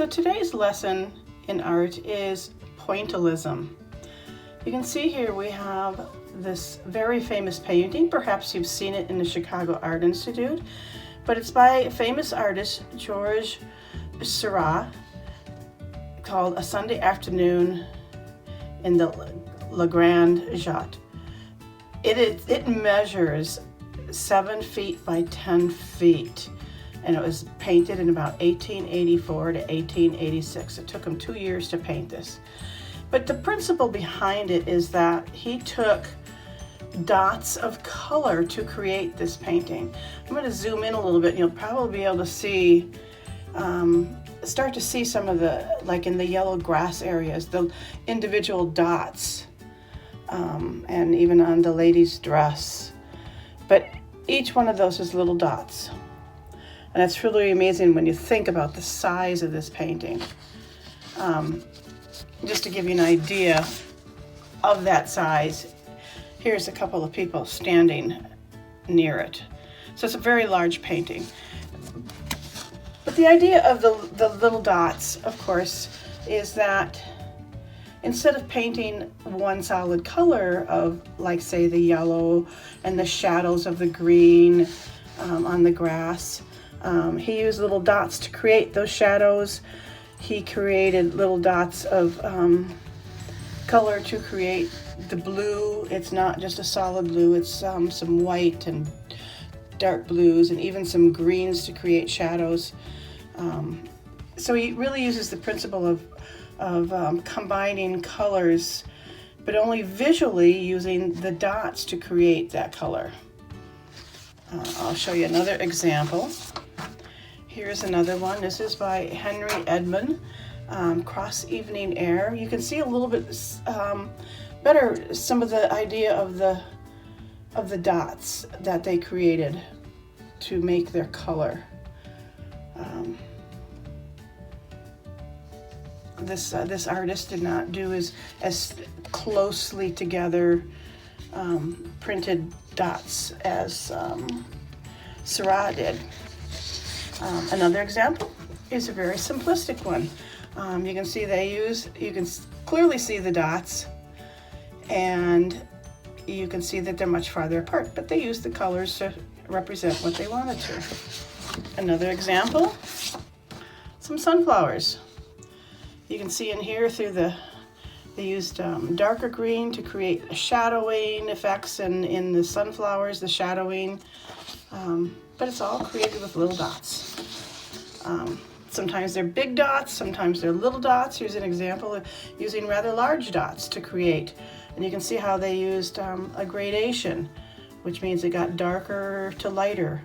So today's lesson in art is Pointillism. You can see here we have this very famous painting. Perhaps you've seen it in the Chicago Art Institute, but it's by a famous artist, Georges Seurat, called A Sunday Afternoon in the La Grande Jatte. It measures 7 feet by 10 feet, and it was painted in about 1884 to 1886. It took him 2 years to paint this. But the principle behind it is that he took dots of color to create this painting. I'm going to zoom in a little bit, and you'll probably be able to see, start to see some of the, like in the yellow grass areas, the individual dots, and even on the lady's dress. But each one of those is little dots. And it's really amazing when you think about the size of this painting. Just to give you an idea of that size, here's a couple of people standing near it. So it's a very large painting. But the idea of the little dots, of course, is that instead of painting one solid color of, like, say, the yellow and the shadows of the green on the grass, he used little dots to create those shadows. He created little dots of color to create the blue. It's not just a solid blue, it's some white and dark blues and even some greens to create shadows. So he really uses the principle of combining colors, but only visually using the dots to create that color. I'll show you another example. Here's another one. This is by Henry Edmond, Cross Evening Air. You can see a little bit better some of the idea of the dots that they created to make their color. This artist did not do as closely together printed dots as Seurat did. Another example is a very simplistic one. You can see you can clearly see the dots, and you can see that they're much farther apart, but they use the colors to represent what they wanted to. Another example, some sunflowers. You can see in here through they used darker green to create shadowing effects in the sunflowers, the shadowing, but it's all created with little dots. Sometimes they're big dots, sometimes they're little dots. Here's an example of using rather large dots to create. And you can see how they used a gradation, which means it got darker to lighter.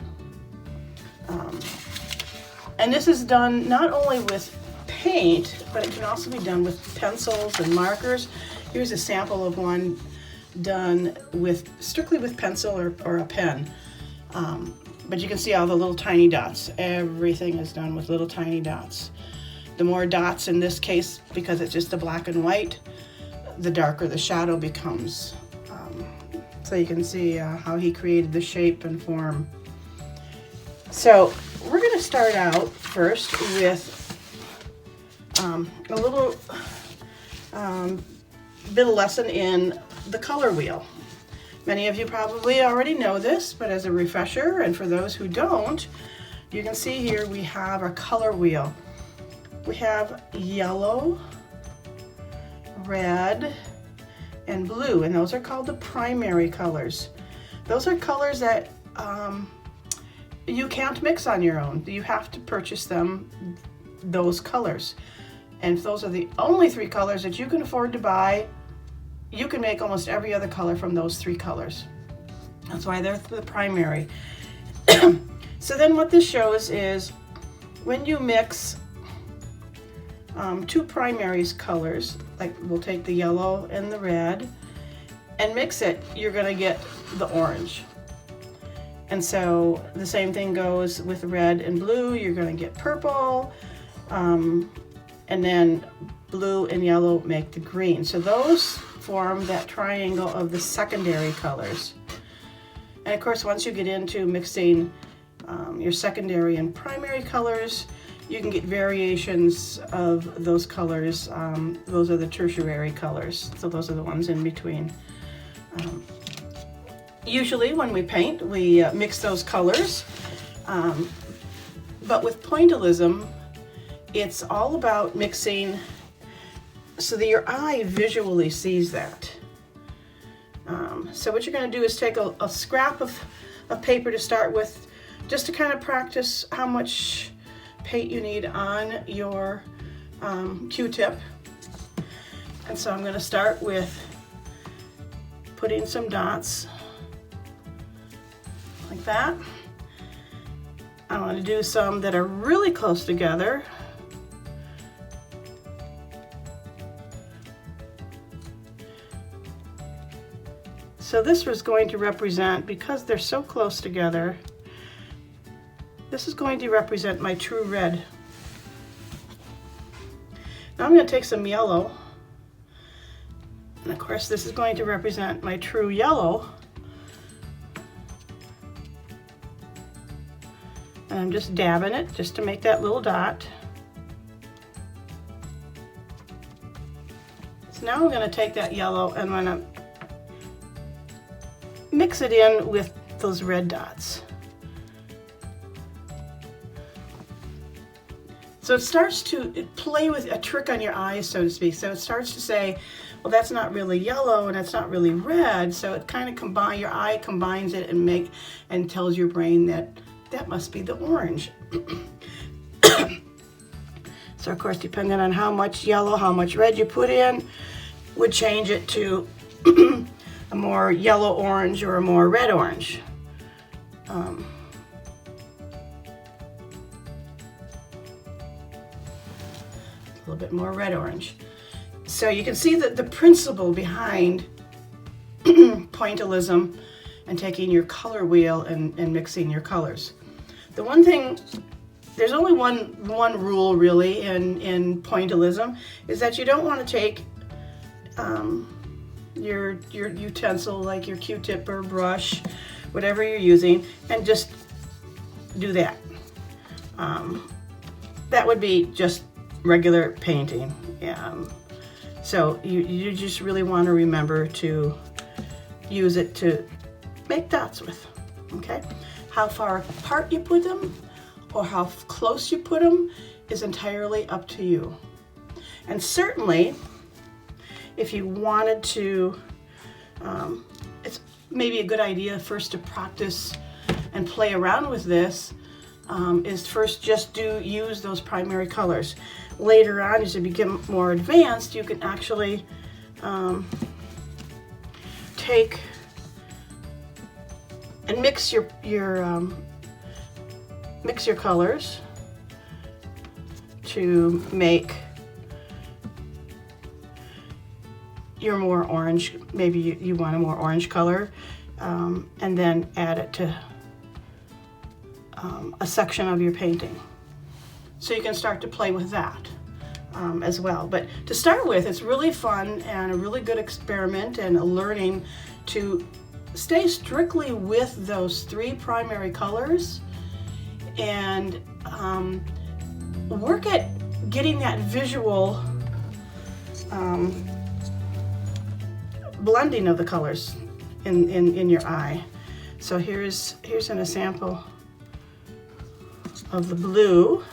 And this is done not only with paint, but it can also be done with pencils and markers. Here's a sample of one done strictly with pencil or a pen. But you can see all the little tiny dots. Everything is done with little tiny dots. The more dots in this case, because it's just the black and white, the darker the shadow becomes. So you can see how he created the shape and form. So we're going to start out first with a little bit of lesson in the color wheel. Many of you probably already know this, but as a refresher, and for those who don't, you can see here we have our color wheel. We have yellow, red, and blue, and those are called the primary colors. Those are colors that you can't mix on your own. You have to purchase those colors. And if those are the only 3 colors that you can afford to buy, you can make almost every other color from those 3 colors. That's why they're the primary. So then what this shows is when you mix 2 primary colors, like we'll take the yellow and the red, and mix it, you're going to get the orange. And so the same thing goes with red and blue. You're going to get purple, and then blue and yellow make the green. So those form that triangle of the secondary colors. And of course, once you get into mixing your secondary and primary colors, you can get variations of those colors. Those are the tertiary colors, so those are the ones in between. Usually when we paint, we mix those colors, but with pointillism, it's all about mixing so that your eye visually sees that. So what you're going to do is take a scrap of paper to start with, just to kind of practice how much paint you need on your Q-tip. And so I'm going to start with putting some dots like that. I want to do some that are really close together. So this was going to represent, because they're so close together, this is going to represent my true red. Now I'm going to take some yellow, and of course this is going to represent my true yellow. And I'm just dabbing it just to make that little dot. So now I'm going to take that yellow and I'm going to mix it in with those red dots. So it starts to play with a trick on your eyes, so to speak. So it starts to say, well, that's not really yellow and it's not really red. So it kind of your eye combines it and tells your brain that must be the orange. So of course, depending on how much yellow, how much red you put in, would change it to a more yellow orange or a more red orange. A little bit more red orange. So you can see that the principle behind pointillism and taking your color wheel and mixing your colors. The one thing, there's only one rule really in pointillism, is that you don't want to take your utensil, like your Q-tip or brush, whatever you're using, and just do that. That would be just regular painting. So you just really want to remember to use it to make dots with, okay? How far apart you put them or how close you put them is entirely up to you. And certainly, if you wanted to, it's maybe a good idea first to practice and play around with this, is first just use those primary colors. Later on, as you become more advanced, you can actually take and mix your colors to make your more orange. Maybe you want a more orange color, and then add it to a section of your painting. So you can start to play with that as well. But to start with, it's really fun and a really good experiment and a learning to stay strictly with those three primary colors and work at getting that visual blending of the colors in your eye. So here's an example of the blue.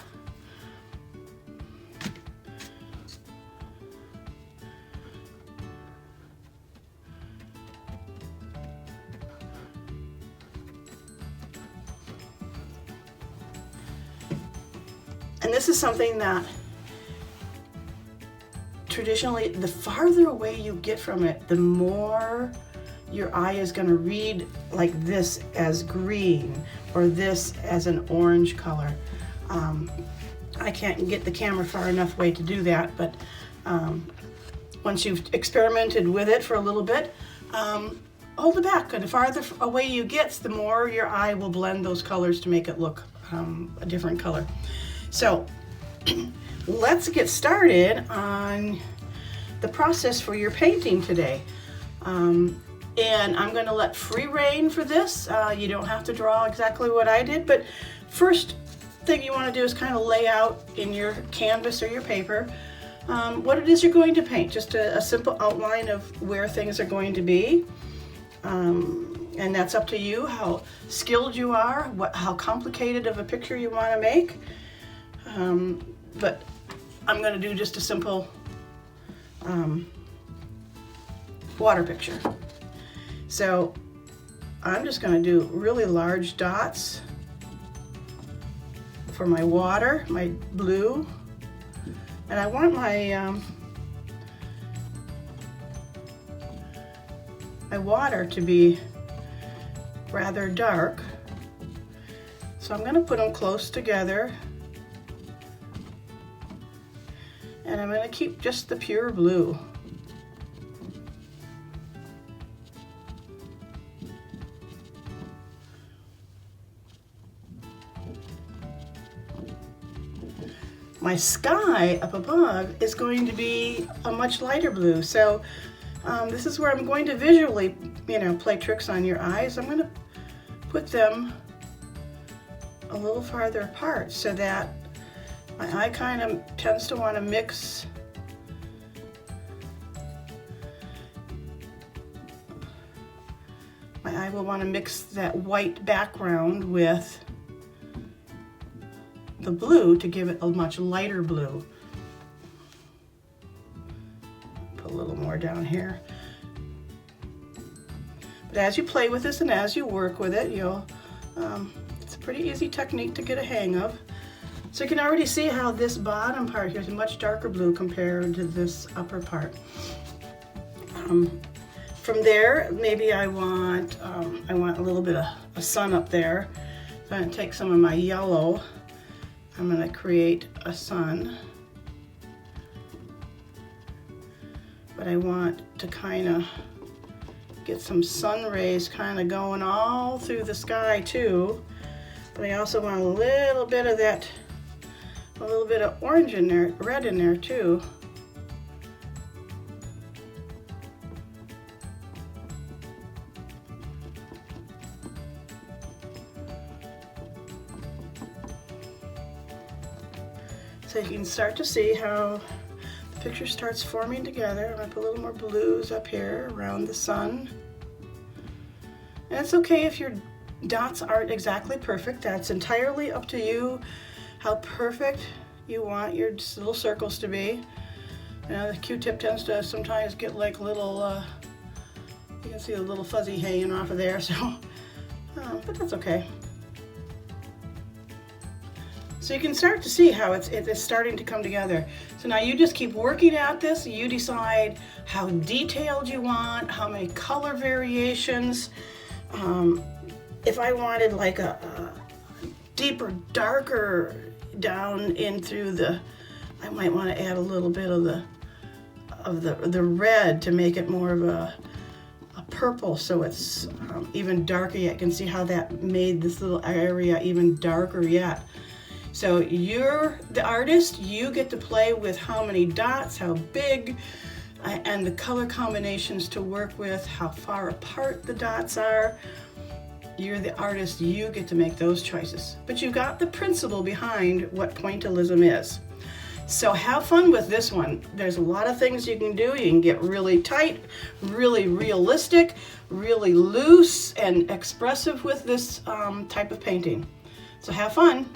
And this is something that traditionally, the farther away you get from it, the more your eye is going to read like this as green or this as an orange color. I can't get the camera far enough away to do that, but once you've experimented with it for a little bit, hold it back. And the farther away you get, the more your eye will blend those colors to make it look a different color. So let's get started on the process for your painting today. And I'm going to let free rein for this. You don't have to draw exactly what I did, but first thing you want to do is kind of lay out in your canvas or your paper what it is you're going to paint. Just a simple outline of where things are going to be. And that's up to you, how skilled you are, how complicated of a picture you want to make. But I'm going to do just a simple water picture. So I'm just going to do really large dots for my water, my blue, and I want my my water to be rather dark. So I'm going to put them close together, and I'm going to keep just the pure blue. My sky up above is going to be a much lighter blue. So this is where I'm going to visually, play tricks on your eyes. I'm going to put them a little farther apart so that my eye kind of tends to want to mix my eye will want to mix that white background with the blue to give it a much lighter blue. Put a little more down here. But as you play with this and as you work with it, it's a pretty easy technique to get a hang of. So you can already see how this bottom part here is a much darker blue compared to this upper part. From there, maybe I want a little bit of a sun up there. So I'm going to take some of my yellow. I'm going to create a sun, but I want to kind of get some sun rays kind of going all through the sky too, but I also want a little bit of that, a little bit of orange in there, red in there too. So you can start to see how the picture starts forming together. I'm going to put a little more blues up here around the sun. And it's okay if your dots aren't exactly perfect. That's entirely up to you how perfect you want your little circles to be. The Q-tip tends to sometimes get like little, you can see a little fuzzy hanging off of there, so, but that's okay. So you can start to see how it's starting to come together. So now you just keep working at this. You decide how detailed you want, how many color variations. If I wanted like a deeper, darker down in through the, I might want to add a little bit of the red to make it more of a purple, so it's even darker yet. You can see how that made this little area even darker yet. So you're the artist, you get to play with how many dots, how big, and the color combinations to work with, how far apart the dots are. You're the artist, you get to make those choices. But you've got the principle behind what pointillism is. So have fun with this one. There's a lot of things you can do. You can get really tight, really realistic, really loose and expressive with this type of painting. So have fun.